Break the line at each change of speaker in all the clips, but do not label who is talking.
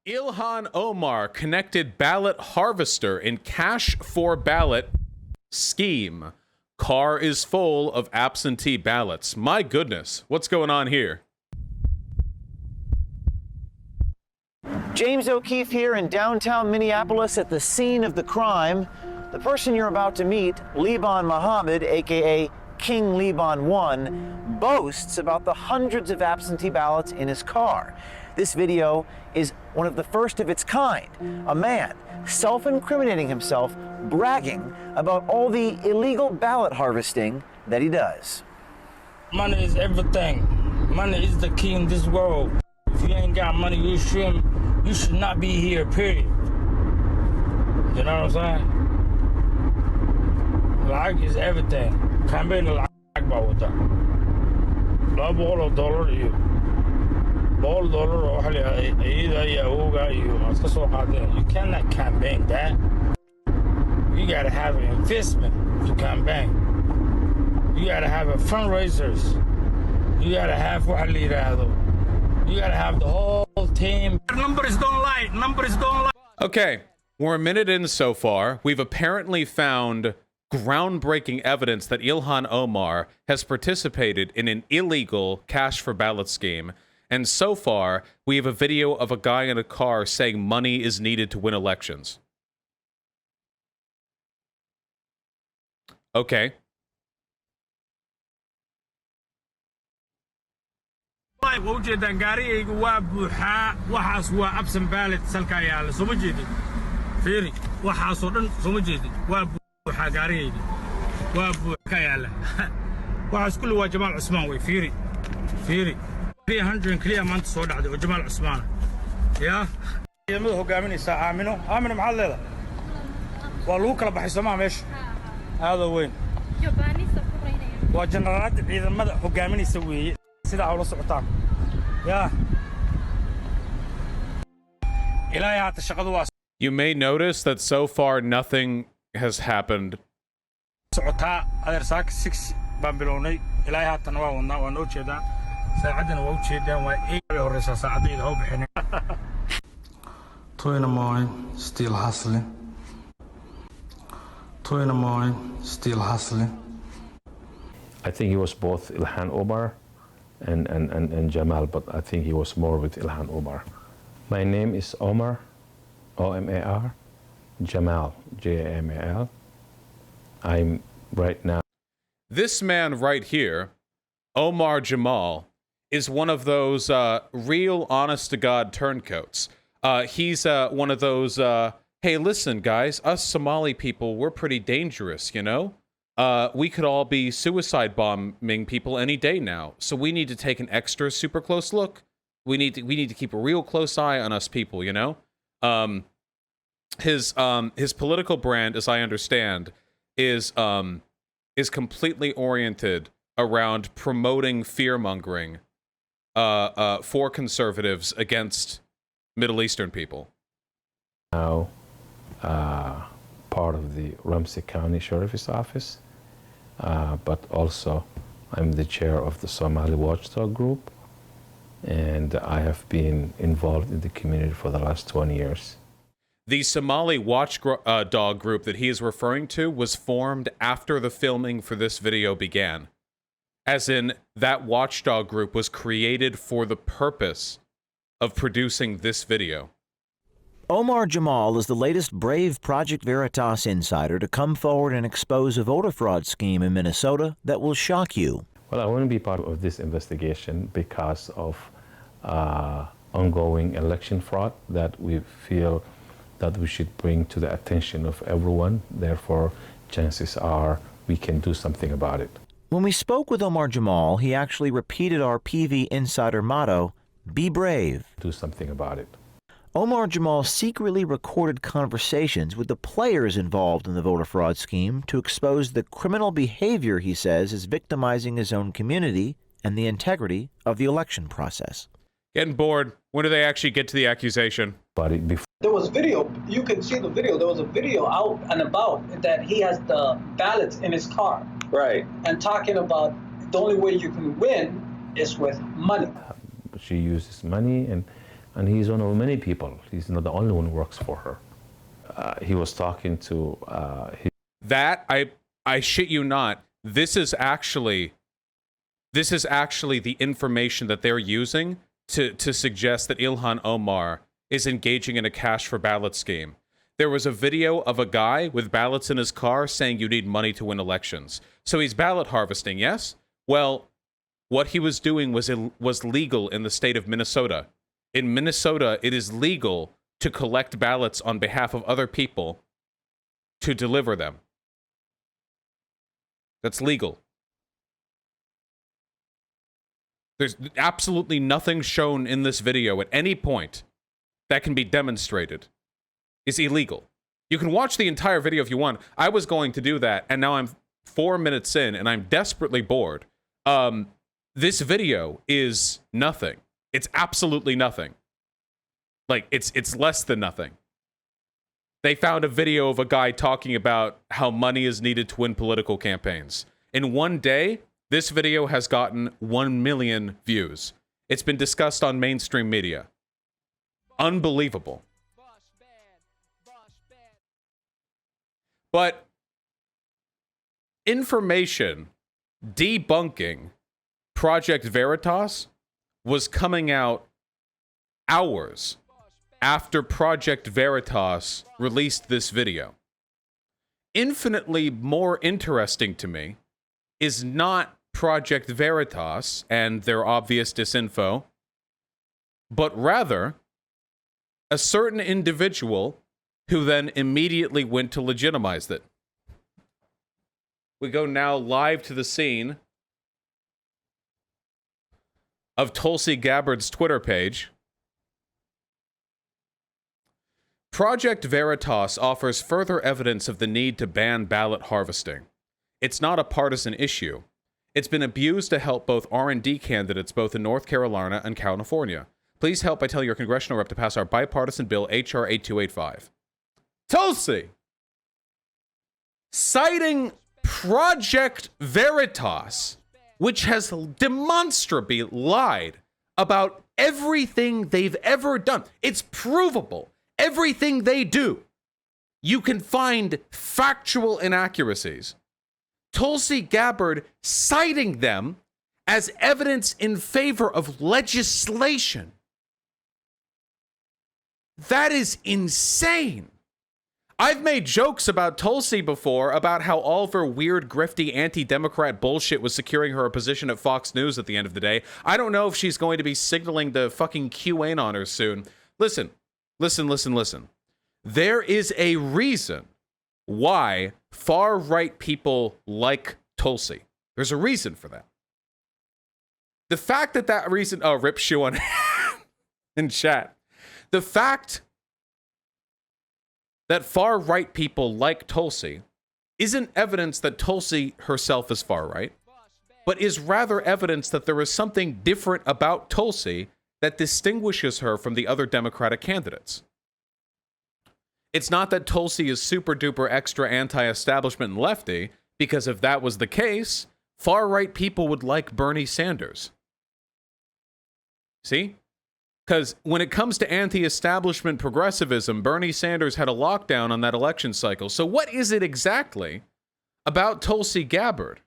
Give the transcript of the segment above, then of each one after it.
Ilhan Omar connected ballot harvester in cash for ballot scheme. Car is full of absentee ballots. My goodness, what's going on here?
James O'Keefe here in downtown Minneapolis at the scene of the crime. The person you're about to meet, Liban Mohammed, aka King Liban 1, boasts about the hundreds of absentee ballots in his car. This video is one of the first of its kind. A man self-incriminating himself, bragging about all the illegal ballot harvesting that he does.
Money is everything. Money is the key in this world. If you ain't got money, you should not be here, period. You know what I'm saying? Like is everything. Campaign like about that. $200 you. You cannot campaign that. You gotta have an investment to campaign. You gotta have a fundraisers. You gotta have you gotta have the whole team. Numbers don't lie. Numbers don't lie.
Okay, we're a minute in so far. We've apparently found groundbreaking evidence that Ilhan Omar has participated in an illegal cash for ballot scheme. And so far, we have a video of a guy in a car saying money is needed to win elections. Okay.
ووجد gaarigayga waa buuxaa waxaas waa absent ballot salka yaala soo ma jeedin fiiri waxaas oo dhan soo ma jeedin waa buuxaa gaarigayga waa buuxa yaala waxaas kullu waa Jamaal Cusmaan way fiiri 300 kaliya maanta soo dhacday oo Jamaal Cusmaan yaa ciidamada hogaaminaysa aamino maxaa leedahay waa lagu kala baxay Soomaa meesha aad weyn waa generaalada ciidamada hogaaminaysa weeye sida hawlo socotaan yaa ilaahay hata shaqadu waa.
You may notice that so far nothing has happened.
socotaa adeer saak 6 baan bilownay ilaahay hata waa wadnaa waan oo jeedaa saacadana waa u jeedaan waa ay horeysa saacadayda oo bixinay 2 in the morning still hustling 2 in the morning still hustling.
I think he was both Ilhan Omar and Jamal, but I think he was more with Ilhan Omar. My name is Omar, O-M-A-R, Jamal, J-A-M-A-L. I'm right now.
This man right here, Omar Jamal, is one of those real honest-to-God turncoats. He's one of those, hey, listen, guys, us Somali people, we're pretty dangerous, you know? We could all be suicide bombing people any day now. So we need to take an extra super close look. We need to keep a real close eye on us people, you know? His political brand, as I understand, is completely oriented around promoting fear-mongering for conservatives against Middle Eastern people.
Now, part of the Ramsey County Sheriff's Office, but also I'm the chair of the Somali Watchdog Group, and I have been involved in the community for the last 20 years.
The Somali Watchdog Group that he is referring to was formed after the filming for this video began. As in, that watchdog group was created for the purpose of producing this video.
Omar Jamal is the latest brave Project Veritas insider to come forward and expose a voter fraud scheme in Minnesota that will shock you.
Well, I want to be part of this investigation because of ongoing election fraud that we feel that we should bring to the attention of everyone. Therefore, chances are we can do something about it.
When we spoke with Omar Jamal, he actually repeated our PV insider motto, be brave.
Do something about it.
Omar Jamal secretly recorded conversations with the players involved in the voter fraud scheme to expose the criminal behavior he says is victimizing his own community and the integrity of the election process.
Getting bored. When do they actually get to the accusation?
But before
there was video. You can see the video. There was a video out and about that he has the ballots in his car. Right. And talking about the only way you can win is with money.
She uses money, and And he's one of many people. He's not the only one who works for her. He was talking to
That, I shit you not, this is actually the information that they're using to suggest that Ilhan Omar is engaging in a cash for ballot scheme. There was a video of a guy with ballots in his car saying you need money to win elections. So he's ballot harvesting, yes? Well, what he was doing was legal in the state of Minnesota. In Minnesota, it is legal to collect ballots on behalf of other people to deliver them. That's legal. There's absolutely nothing shown in this video at any point that can be demonstrated is illegal. You can watch the entire video if you want. I was going to do that, and now I'm 4 minutes in, and I'm desperately bored. This video is nothing. It's absolutely nothing. Like, it's less than nothing. They found a video of a guy talking about how money is needed to win political campaigns. In one day, this video has gotten 1 million views. It's been discussed on mainstream media. Unbelievable. But information debunking Project Veritas was coming out hours after Project Veritas released this video. Infinitely more interesting to me is not Project Veritas and their obvious disinfo, but rather a certain individual who then immediately went to legitimize it. We go now live to the scene of Tulsi Gabbard's Twitter page. Project Veritas offers further evidence of the need to ban ballot harvesting. It's not a partisan issue. It's been abused to help both R&D candidates both in North Carolina and California. Please help by telling your congressional rep to pass our bipartisan bill, H.R. 8285. Tulsi! Citing Project Veritas, which has demonstrably lied about everything they've ever done. It's provable. Everything they do, you can find factual inaccuracies. Tulsi Gabbard citing them as evidence in favor of legislation. That is insane. I've made jokes about Tulsi before about how all of her weird, grifty, anti-Democrat bullshit was securing her a position at Fox News at the end of the day. I don't know if she's going to be signaling the fucking QAnoners soon. Listen. There is a reason why far-right people like Tulsi. There's a reason for that. The fact that reason... Oh, rip shoe on in chat. The fact that far-right people like Tulsi isn't evidence that Tulsi herself is far-right, but is rather evidence that there is something different about Tulsi that distinguishes her from the other Democratic candidates. It's not that Tulsi is super-duper extra anti-establishment and lefty, because if that was the case, far-right people would like Bernie Sanders. See? Because when it comes to anti-establishment progressivism, Bernie Sanders had a lockdown on that election cycle. So what is it exactly about Tulsi Gabbard?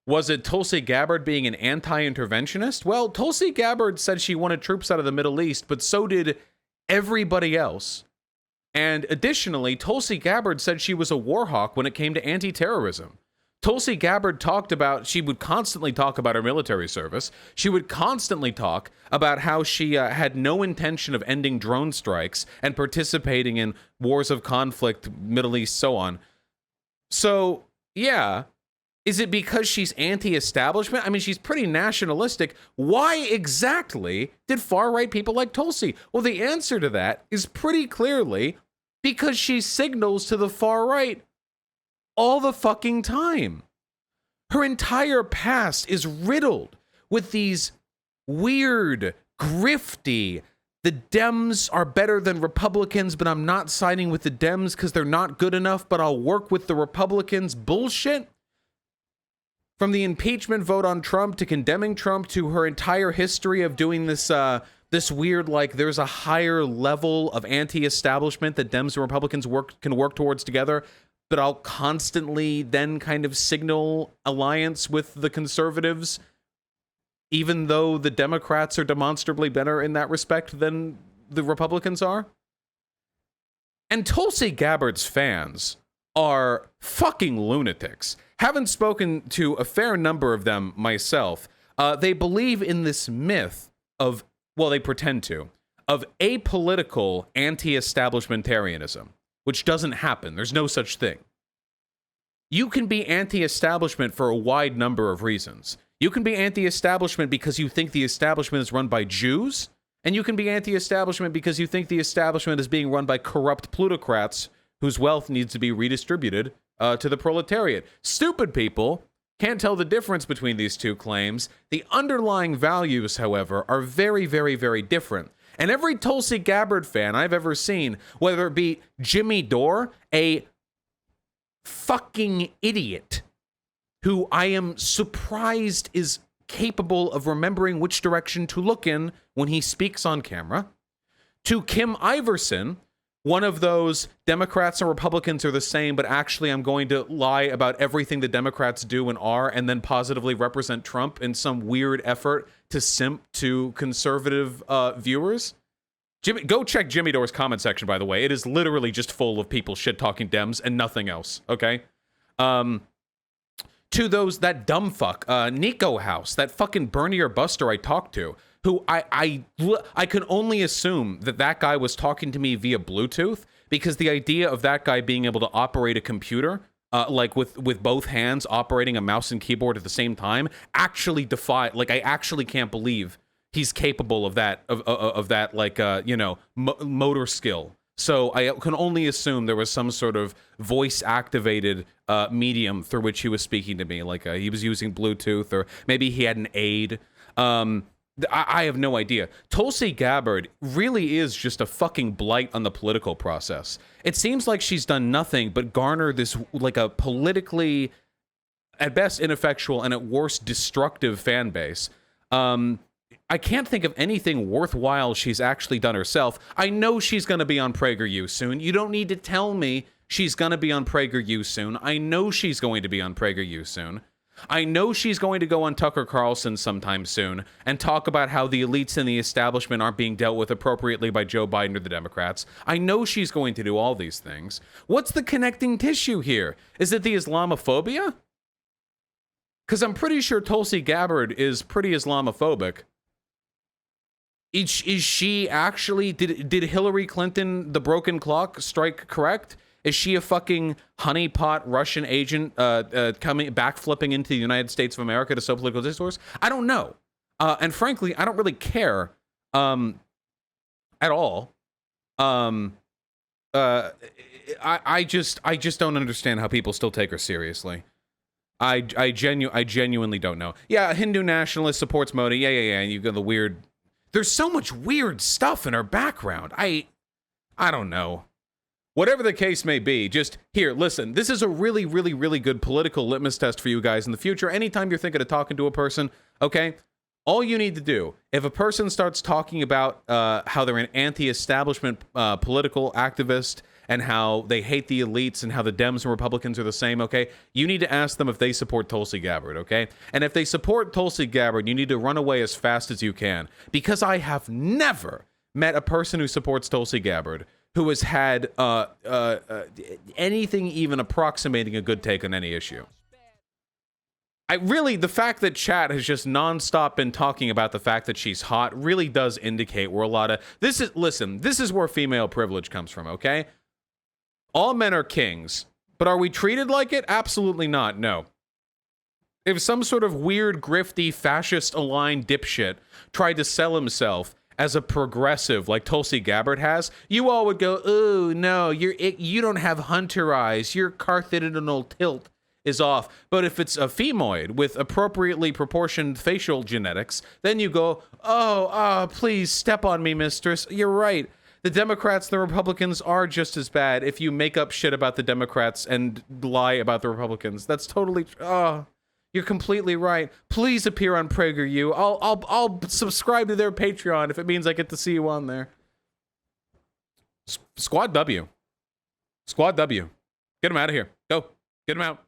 Was it Tulsi Gabbard being an anti-interventionist? Well, Tulsi Gabbard said she wanted troops out of the Middle East, but so did everybody else. And additionally, Tulsi Gabbard said she was a war hawk when it came to anti-terrorism. Tulsi Gabbard she would constantly talk about her military service. She would constantly talk about how she had no intention of ending drone strikes and participating in wars of conflict, Middle East, so on. So, yeah, is it because she's anti-establishment? I mean, she's pretty nationalistic. Why exactly did far-right people like Tulsi? Well, the answer to that is pretty clearly because she signals to the far-right all the fucking time. Her entire past is riddled with these weird, grifty, the Dems are better than Republicans, but I'm not siding with the Dems because they're not good enough, but I'll work with the Republicans bullshit. From the impeachment vote on Trump to condemning Trump to her entire history of doing this this weird, like, there's a higher level of anti-establishment that Dems and Republicans can work towards together, but I'll constantly then kind of signal alliance with the conservatives, even though the Democrats are demonstrably better in that respect than the Republicans are. And Tulsi Gabbard's fans are fucking lunatics. Having spoken to a fair number of them myself, they believe in this myth of, well, they pretend to, of apolitical anti-establishmentarianism, which doesn't happen. There's no such thing. You can be anti-establishment for a wide number of reasons. You can be anti-establishment because you think the establishment is run by Jews, and you can be anti-establishment because you think the establishment is being run by corrupt plutocrats whose wealth needs to be redistributed to the proletariat. Stupid people can't tell the difference between these two claims. The underlying values, however, are very, very, very different. And every Tulsi Gabbard fan I've ever seen, whether it be Jimmy Dore, a fucking idiot who I am surprised is capable of remembering which direction to look in when he speaks on camera, to Kim Iverson, one of those Democrats and Republicans are the same, but actually I'm going to lie about everything the Democrats do and are, and then positively represent Trump in some weird effort to simp to conservative viewers. Go check Jimmy Dore's comment section, by the way. It is literally just full of people shit-talking Dems and nothing else, okay? To those, that dumb fuck, Nico House, that fucking Bernie or Buster I talked to, who I can only assume that guy was talking to me via Bluetooth, because the idea of that guy being able to operate a computer, like with both hands operating a mouse and keyboard at the same time, actually I actually can't believe he's capable of that, of that, like, motor skill. So I can only assume there was some sort of voice-activated medium through which he was speaking to me, like he was using Bluetooth, or maybe he had an aid. I have no idea. Tulsi Gabbard really is just a fucking blight on the political process. It seems like she's done nothing but garner this, like, a politically, at best, ineffectual and at worst, destructive fan base. I can't think of anything worthwhile she's actually done herself. I know she's going to be on PragerU soon. You don't need to tell me she's going to be on PragerU soon. I know she's going to be on PragerU soon. I know she's going to go on Tucker Carlson sometime soon and talk about how the elites and the establishment aren't being dealt with appropriately by Joe Biden or the Democrats. I know she's going to do all these things. What's the connecting tissue here? Is it the Islamophobia? Because I'm pretty sure Tulsi Gabbard is pretty Islamophobic. Is she actually, did Hillary Clinton, the broken clock, strike correct? Is she a fucking honeypot Russian agent backflipping into the United States of America to sow political discourse? I don't know. And frankly, I don't really care at all. I just don't understand how people still take her seriously. I genuinely don't know. Yeah, a Hindu nationalist supports Modi. Yeah. And you got the weird. There's so much weird stuff in her background. I don't know. Whatever the case may be, just here, listen, this is a really, really, really good political litmus test for you guys in the future. Anytime you're thinking of talking to a person, okay, all you need to do, if a person starts talking about how they're an anti-establishment political activist and how they hate the elites and how the Dems and Republicans are the same, okay, you need to ask them if they support Tulsi Gabbard, okay? And if they support Tulsi Gabbard, you need to run away as fast as you can, because I have never met a person who supports Tulsi Gabbard who has had anything even approximating a good take on any issue. The fact that chat has just nonstop been talking about the fact that she's hot really does indicate where a lot of this is where female privilege comes from, okay? All men are kings, but are we treated like it? Absolutely not, no. If some sort of weird, grifty, fascist-aligned dipshit tried to sell himself as a progressive like Tulsi Gabbard has, you all would go, "Ooh, no, you don't have hunter eyes. Your carthidinal tilt is off." But if it's a femoid with appropriately proportioned facial genetics, then you go, "Oh, please step on me, mistress. You're right. The Democrats and the Republicans are just as bad if you make up shit about the Democrats and lie about the Republicans." That's totally, You're completely right. Please appear on PragerU. I'll subscribe to their Patreon if it means I get to see you on there. Squad W. Squad W. Get him out of here. Go. Get him out.